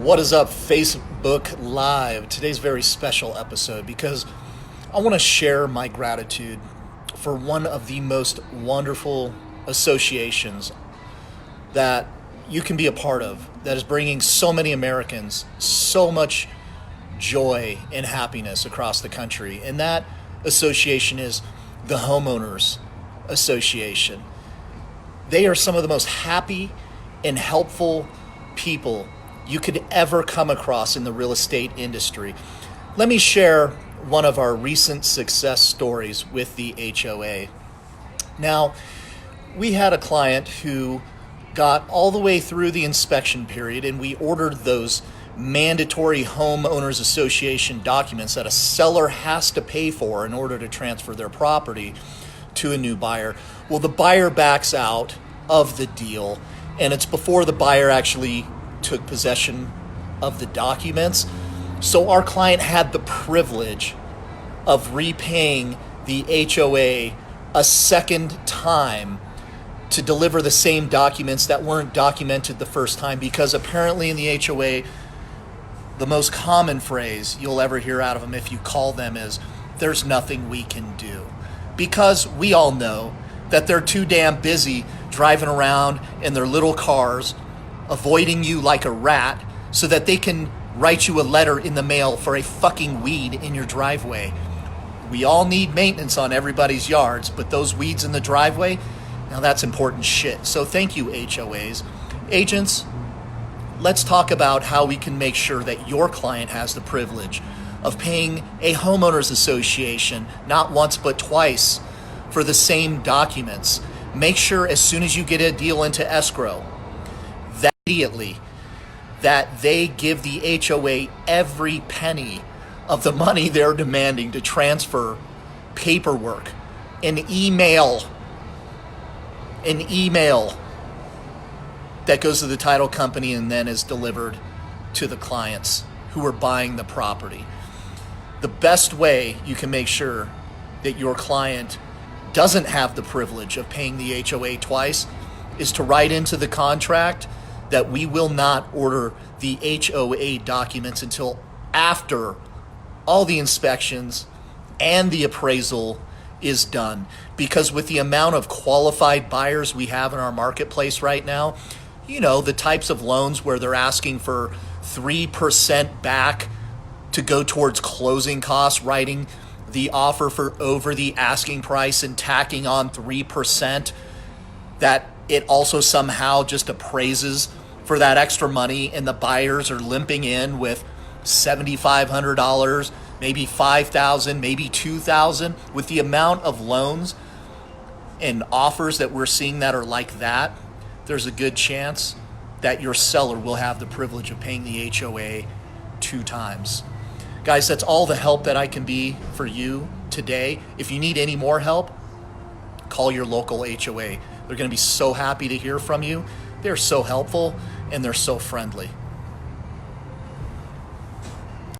What is up, Facebook Live? Today's a very special episode because I want to share my gratitude for one of the most wonderful associations that you can be a part of that is bringing so many Americans so much joy and happiness across the country. And that association is the Homeowners Association. They are some of the most happy and helpful people you could ever come across in the real estate industry. Let me share one of our recent success stories with the HOA. Now, we had a client who got all the way through the inspection period, and we ordered those mandatory homeowners association documents that a seller has to pay for in order to transfer their property to a new buyer. Well, the buyer backs out of the deal, and it's before the buyer actually took possession of the documents. So our client had the privilege of repaying the HOA a second time to deliver the same documents that weren't documented the first time, because apparently in the HOA, the most common phrase you'll ever hear out of them if you call them is, "There's nothing we can do." Because we all know that they're too damn busy driving around in their little cars, avoiding you like a rat, so that they can write you a letter in the mail for a fucking weed in your driveway. We all need maintenance on everybody's yards, but those weeds in the driveway, now that's important shit. So thank you, HOAs. Agents, let's talk about how we can make sure that your client has the privilege of paying a homeowners association not once but twice for the same documents. Make sure as soon as you get a deal into escrow, that immediately that they give the HOA every penny of the money they're demanding to transfer paperwork, an email that goes to the title company and then is delivered to the clients who are buying the property. The best way you can make sure that your client doesn't have the privilege of paying the HOA twice is to write into the contract that we will not order the HOA documents until after all the inspections and the appraisal is done. Because with the amount of qualified buyers we have in our marketplace right now, you know, the types of loans where they're asking for 3% back to go towards closing costs, writing the offer for over the asking price and tacking on 3%, that it also somehow just appraises for that extra money, and the buyers are limping in with $7,500, maybe $5,000, maybe $2,000. With the amount of loans and offers that we're seeing that are like that, there's a good chance that your seller will have the privilege of paying the HOA 2 times. Guys, that's all the help that I can be for you today. If you need any more help, call your local HOA. They're going to be so happy to hear from you. They're so helpful and they're so friendly.